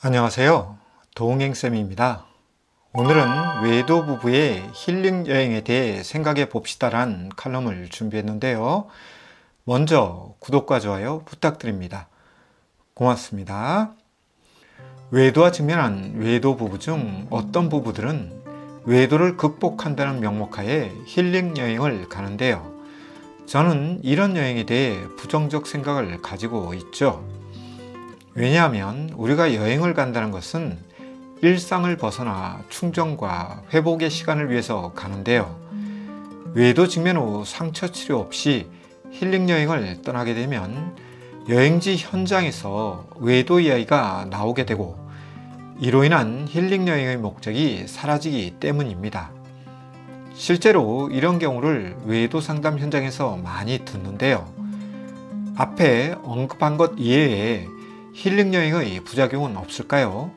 안녕하세요. 도웅행쌤입니다. 오늘은 외도 부부의 힐링 여행에 대해 생각해 봅시다란 칼럼을 준비했는데요. 먼저 구독과 좋아요 부탁드립니다. 고맙습니다. 외도와 직면한 외도 부부 중 어떤 부부들은 외도를 극복한다는 명목하에 힐링 여행을 가는데요. 저는 이런 여행에 대해 부정적 생각을 가지고 있죠. 왜냐하면 우리가 여행을 간다는 것은 일상을 벗어나 충전과 회복의 시간을 위해서 가는데요. 외도 직면 후 상처 치료 없이 힐링 여행을 떠나게 되면 여행지 현장에서 외도 이야기가 나오게 되고 이로 인한 힐링 여행의 목적이 사라지기 때문입니다. 실제로 이런 경우를 외도 상담 현장에서 많이 듣는데요. 앞에 언급한 것 이외에 힐링 여행의 부작용은 없을까요?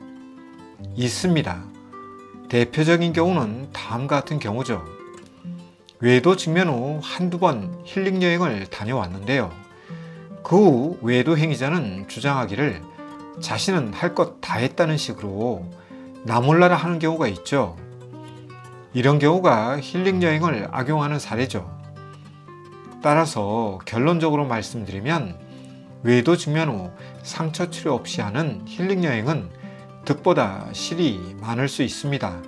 있습니다. 대표적인 경우는 다음과 같은 경우죠. 외도 직면 후 한두 번 힐링 여행을 다녀왔는데요. 그 후 외도 행위자는 주장하기를 자신은 할 것 다 했다는 식으로 나몰라라 하는 경우가 있죠. 이런 경우가 힐링 여행을 악용하는 사례죠. 따라서 결론적으로 말씀드리면 외도 직면 후 상처 치료 없이 하는 힐링 여행은 득보다 실이 많을 수 있습니다.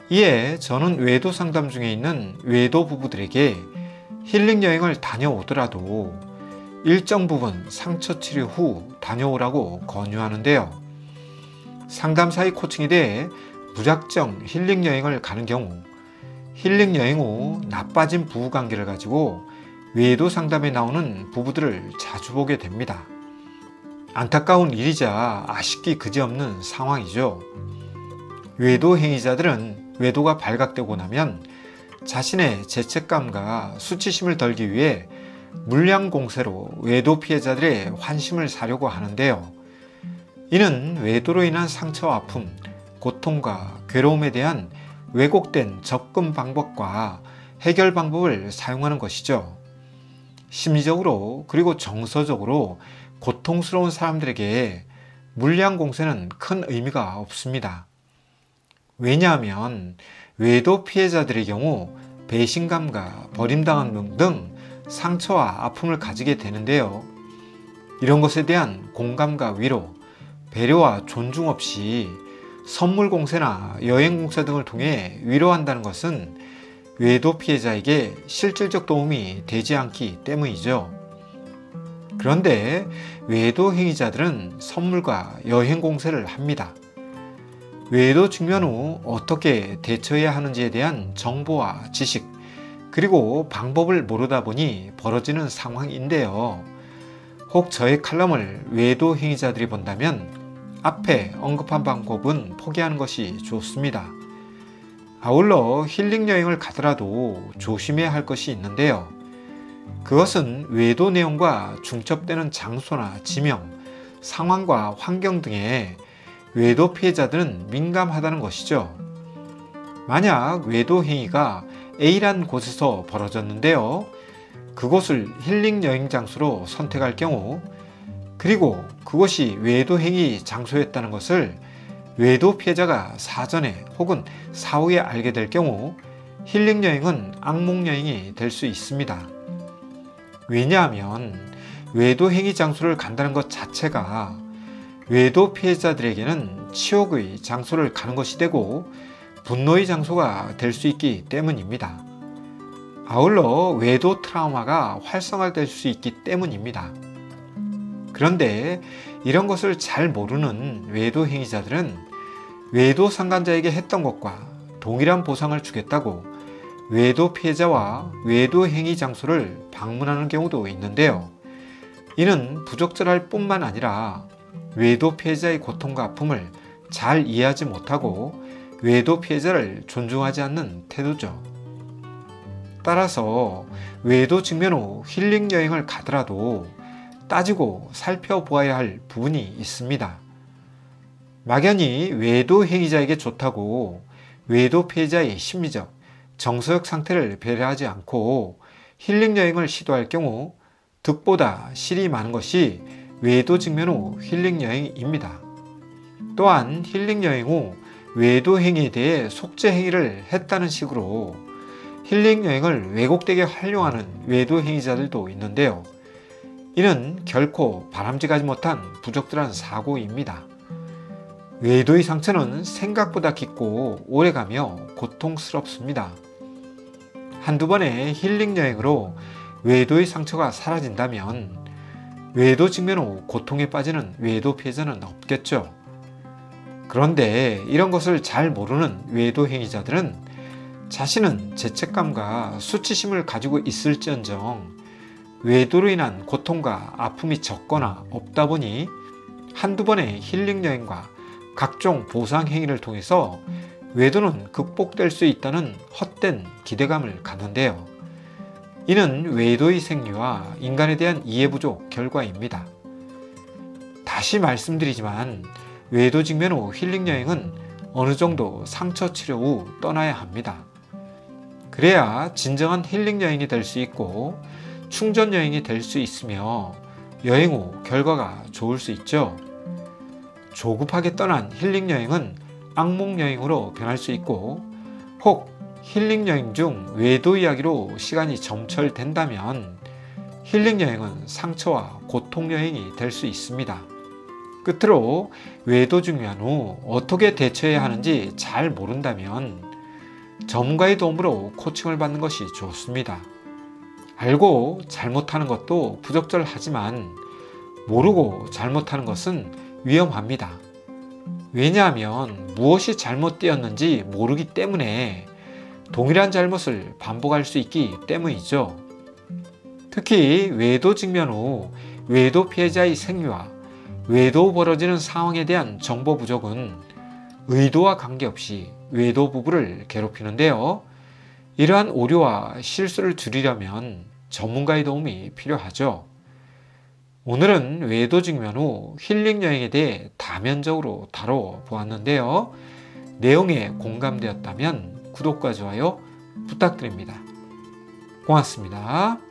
이에 저는 외도 상담 중에 있는 외도 부부들에게 힐링 여행을 다녀오더라도 일정 부분 상처 치료 후 다녀오라고 권유하는데요. 상담사의 코칭에 대해 무작정 힐링 여행을 가는 경우 힐링 여행 후 나빠진 부부관계를 가지고 외도 상담에 나오는 부부들을 자주 보게 됩니다. 안타까운 일이자 아쉽기 그지없는 상황이죠. 외도 행위자들은 외도가 발각되고 나면 자신의 죄책감과 수치심을 덜기 위해 물량 공세로 외도 피해자들의 환심을 사려고 하는데요. 이는 외도로 인한 상처와 아픔, 고통과 괴로움에 대한 왜곡된 접근 방법과 해결 방법을 사용하는 것이죠. 심리적으로 그리고 정서적으로 고통스러운 사람들에게 물량 공세는 큰 의미가 없습니다. 왜냐하면 외도 피해자들의 경우 배신감과 버림당한 등 상처와 아픔을 가지게 되는데요. 이런 것에 대한 공감과 위로, 배려와 존중 없이 선물 공세나 여행 공세 등을 통해 위로한다는 것은 외도 피해자에게 실질적 도움이 되지 않기 때문이죠. 그런데 외도 행위자들은 선물과 여행 공세를 합니다. 외도 직면 후 어떻게 대처해야 하는지에 대한 정보와 지식, 그리고 방법을 모르다 보니 벌어지는 상황인데요. 혹 저의 칼럼을 외도 행위자들이 본다면 앞에 언급한 방법은 포기하는 것이 좋습니다. 아울러 힐링 여행을 가더라도 조심해야 할 것이 있는데요. 그것은 외도 내용과 중첩되는 장소나 지명, 상황과 환경 등에 외도 피해자들은 민감하다는 것이죠. 만약 외도 행위가 A란 곳에서 벌어졌는데요. 그곳을 힐링 여행 장소로 선택할 경우, 그리고 그것이 외도 행위 장소였다는 것을 외도 피해자가 사전에 혹은 사후에 알게 될 경우 힐링 여행은 악몽 여행이 될 수 있습니다. 왜냐하면 외도 행위 장소를 간다는 것 자체가 외도 피해자들에게는 치욕의 장소를 가는 것이 되고 분노의 장소가 될 수 있기 때문입니다. 아울러 외도 트라우마가 활성화될 수 있기 때문입니다. 그런데 이런 것을 잘 모르는 외도 행위자들은 외도 상간자에게 했던 것과 동일한 보상을 주겠다고 외도 피해자와 외도 행위 장소를 방문하는 경우도 있는데요. 이는 부적절할 뿐만 아니라 외도 피해자의 고통과 아픔을 잘 이해하지 못하고 외도 피해자를 존중하지 않는 태도죠. 따라서 외도 직면 후 힐링 여행을 가더라도 따지고 살펴보아야 할 부분이 있습니다. 막연히 외도 행위자에게 좋다고 외도 피해자의 심리적, 정서적 상태를 배려하지 않고 힐링 여행을 시도할 경우 득보다 실이 많은 것이 외도 직면 후 힐링 여행입니다. 또한 힐링 여행 후 외도 행위에 대해 속죄 행위를 했다는 식으로 힐링 여행을 왜곡되게 활용하는 외도 행위자들도 있는데요. 이는 결코 바람직하지 못한 부적절한 사고입니다. 외도의 상처는 생각보다 깊고 오래가며 고통스럽습니다. 한두 번의 힐링 여행으로 외도의 상처가 사라진다면 외도 직면 후 고통에 빠지는 외도 피해자는 없겠죠. 그런데 이런 것을 잘 모르는 외도 행위자들은 자신은 죄책감과 수치심을 가지고 있을지언정 외도로 인한 고통과 아픔이 적거나 없다 보니 한두 번의 힐링 여행과 각종 보상 행위를 통해서 외도는 극복될 수 있다는 헛된 기대감을 갖는데요. 이는 외도의 생리와 인간에 대한 이해 부족 결과입니다. 다시 말씀드리지만 외도 직면 후 힐링 여행은 어느 정도 상처 치료 후 떠나야 합니다. 그래야 진정한 힐링 여행이 될 수 있고 충전 여행이 될 수 있으며 여행 후 결과가 좋을 수 있죠. 조급하게 떠난 힐링 여행은 악몽 여행으로 변할 수 있고 혹 힐링 여행 중 외도 이야기로 시간이 점철된다면 힐링 여행은 상처와 고통 여행이 될 수 있습니다. 끝으로 외도 중요한 후 어떻게 대처해야 하는지 잘 모른다면 전문가의 도움으로 코칭을 받는 것이 좋습니다. 알고 잘못하는 것도 부적절하지만 모르고 잘못하는 것은 위험합니다. 왜냐하면 무엇이 잘못되었는지 모르기 때문에 동일한 잘못을 반복할 수 있기 때문이죠. 특히 외도 직면 후 외도 피해자의 생리와 외도 벌어지는 상황에 대한 정보 부족은 의도와 관계없이 외도 부부를 괴롭히는데요. 이러한 오류와 실수를 줄이려면 전문가의 도움이 필요하죠. 오늘은 외도 직면 후 힐링 여행에 대해 다면적으로 다뤄보았는데요. 내용에 공감되었다면 구독과 좋아요 부탁드립니다. 고맙습니다.